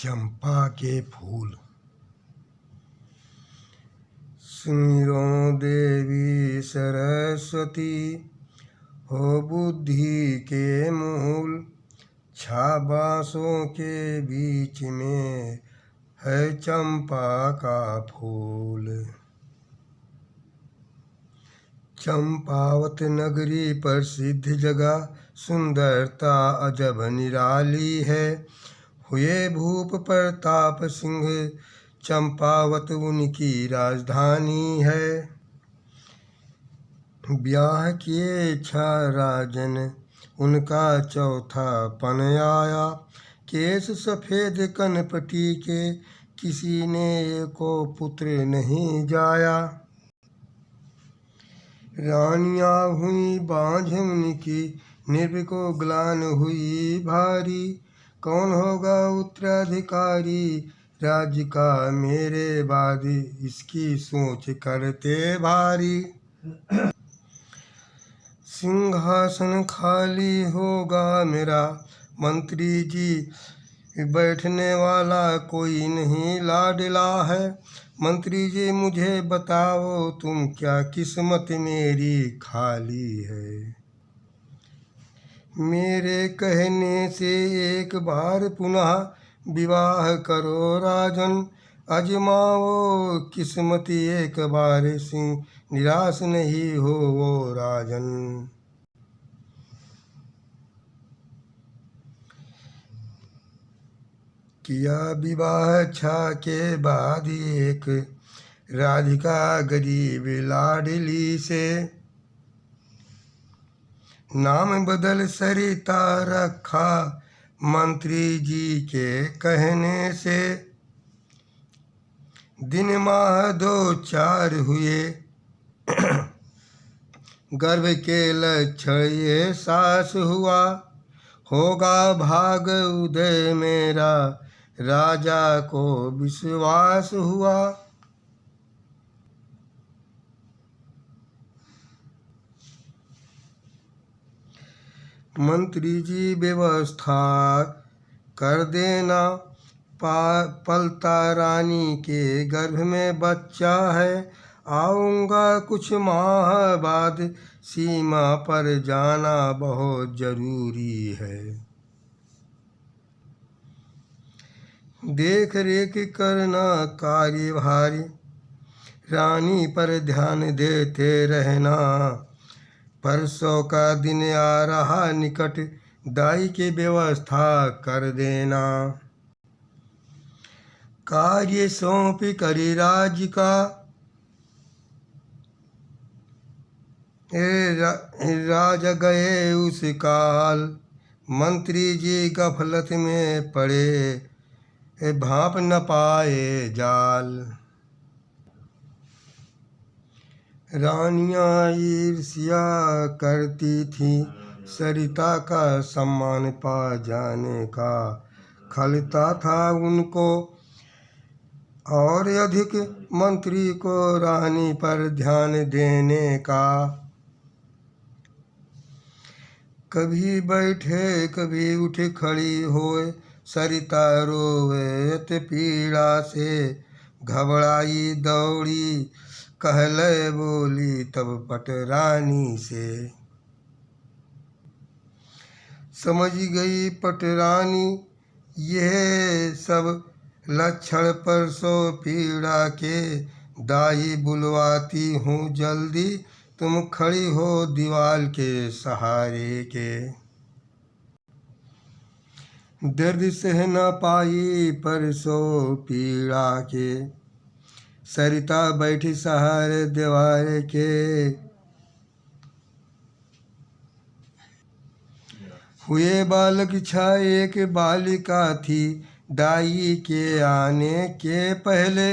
चंपा के फूल। सुमिरो देवी सरस्वती, हो बुद्धि के मूल। छाबासों के बीच में है चंपा का फूल। चंपावत नगरी प्रसिद्ध जगह, सुंदरता अजब निराली है। हुए भूप प्रताप सिंह, चंपावत उनकी राजधानी है। ब्याह किए 6 राजन, उनका चौथा पन आया। केस सफेद कनपटी के, किसी ने एको पुत्र नहीं जाया। रानियां हुई बांझ उनकी, निर्भ को ग्लान हुई भारी। कौन होगा उत्तराधिकारी राज्य का मेरे बाद, इसकी सोच करते भारी। सिंहासन खाली होगा मेरा, मंत्री जी बैठने वाला कोई नहीं लाडला है। मंत्री जी मुझे बताओ तुम, क्या किस्मत मेरी खाली है। मेरे कहने से एक बार पुनः विवाह करो राजन। अजमाओ किस्मत एक बार सिंह, निराश नहीं हो वो राजन। किया विवाह 6 के बाद एक, राधिका गरीब लाडली से। नाम बदल सरिता रखा, मंत्री जी के कहने से। दिन माह 2-4 हुए, गर्भ के लक्षण ये सास हुआ। होगा भाग उदय मेरा, राजा को विश्वास हुआ। मंत्री जी व्यवस्था कर देना, पलता रानी के गर्भ में बच्चा है। आऊँगा कुछ माह बाद, सीमा पर जाना बहुत जरूरी है। देख रेख करना कार्यभारी, रानी पर ध्यान देते रहना। परसों का दिन आ रहा निकट, दाई की व्यवस्था कर देना। कार्य सौंप करी राज्य का, राज गए उस काल। मंत्री जी गफलत में पड़े, भाप न पाए जाल। रानियां ईर्ष्या करती थी, सरिता का सम्मान पा जाने का खलता था उनको। और अधिक मंत्री को रानी पर ध्यान देने का। कभी बैठे कभी उठ खड़ी होए, सरिता रोवेत पीड़ा से। घबराई दौड़ी कहले बोली तब पटरानी से। समझ गई पटरानी यह सब लक्षण परसों पीड़ा के। दाई बुलवाती हूँ जल्दी, तुम खड़ी हो दीवाल के सहारे के। दर्द सह न पाई परसों पीड़ा के, सरिता बैठी सहारे दीवार के। हुए बालक 6 एक बालिका थी, दाई के आने के पहले।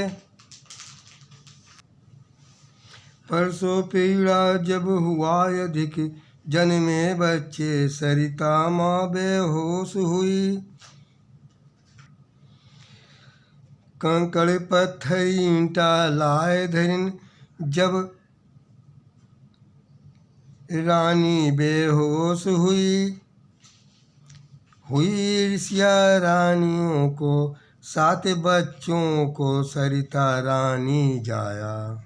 परसों पीड़ा जब हुआ अधिक, जन्मे बच्चे सरिता माँ बेहोश हुई। कंकड़ पत्थर ईंटा लाए धरिन, जब रानी बेहोश हुई। हुई ईर्ष्या रानियों को सात बच्चों को सरिता रानी जाया।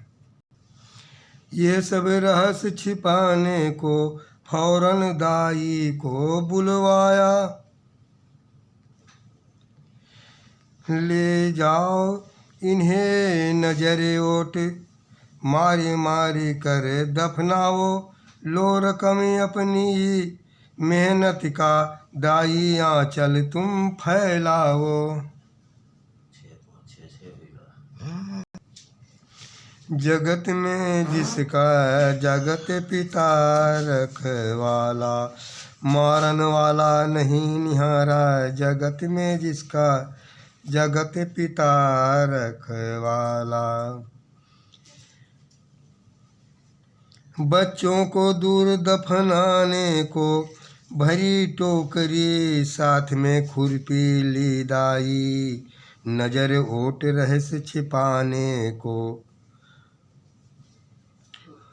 ये सब रहस्य छिपाने को फौरन दाई को बुलवाया। ले जाओ इन्हें नजरे ओट, मारे मारे कर दफनाओ। लो रकम अपनी मेहनत का, दाई आंचल तुम फैलाओ। जगत में जिसका जगत पिता रखवाला, मारन वाला नहीं निहारा। जगत में जिसका जगत पिता रखवाला। बच्चों को दूर दफनाने को भरी टोकरी, साथ में खुरपी ली दाई। नजर ओट रहस्य छिपाने को,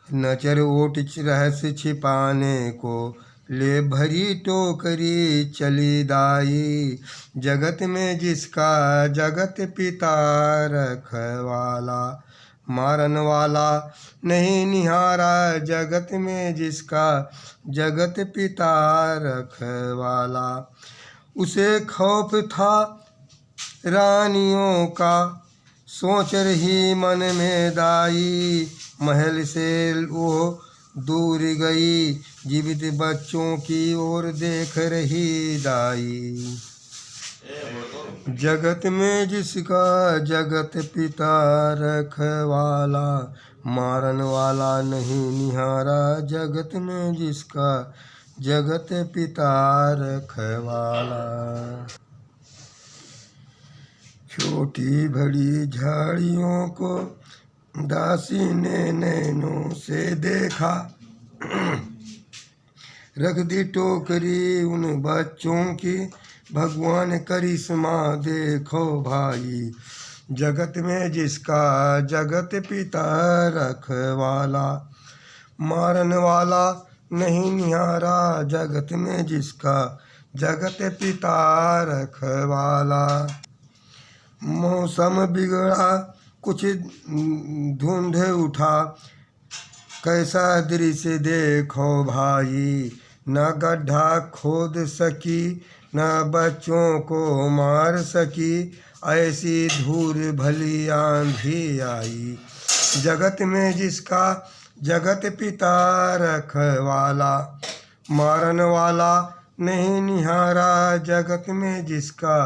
नजर ओट रहस्य छिपाने को ले भरी टोकरी चली दाई। जगत में जिसका जगत पिता रखवाला, मारन वाला नहीं निहारा। जगत में जिसका जगत पिता रखवाला। उसे खौफ था रानियों का, सोच रही मन में दाई। महल से वो दूर गई, जीवित बच्चों की ओर देख रही दाई। जगत में जिसका जगत पिता रखवाला, मारन वाला नहीं निहारा। जगत में जिसका जगत पिता रखवाला। छोटी बड़ी झाड़ियों को दासी ने नैनों से देखा, रख दी टोकरी उन बच्चों की। भगवान करिश्मा देखो भाई, जगत में जिसका जगत पिता रखवाला, मारन वाला नहीं निहारा। जगत में जिसका जगत पिता रखवाला। मौसम बिगड़ा कुछ धुंध उठा, कैसा दृश्य देखो भाई। न गड्ढा खोद सकी, न बच्चों को मार सकी। ऐसी धूल भली आंधी आई। जगत में जिसका जगत पिता रखवाला, मारन वाला नहीं निहारा। जगत में जिसका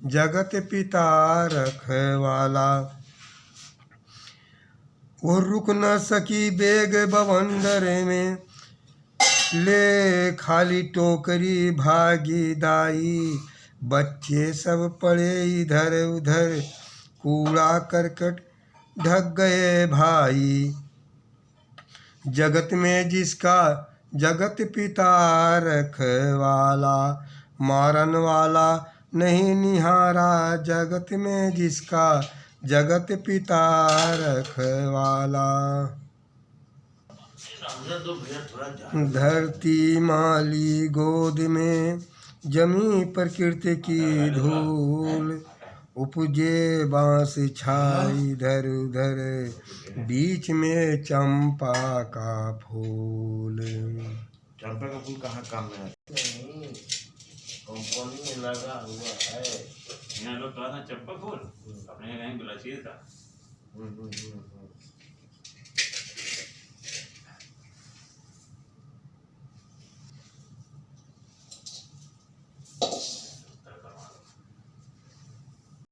जगत पिता रखवाला। वो रुक न सकी बेग बवंडर में, ले खाली टोकरी भागी दाई। बच्चे सब पड़े इधर उधर, कूड़ा करकट ढक गए भाई। जगत में जिसका जगत पिता रखवाला, मारन वाला नहीं निहारा। जगत में जिसका जगत पिता रखवाला। धरती माली गोद में जमी प्रकृति की धूल, उपजे बांस छाई इधर उधर, बीच में चंपा का फूल। चंपा का फूल कहाँ काम में है? कंपनी में लगा हुआ है। यहाँ लोग कहा था चंपा फूल, अपने यहाँ गुलाब था।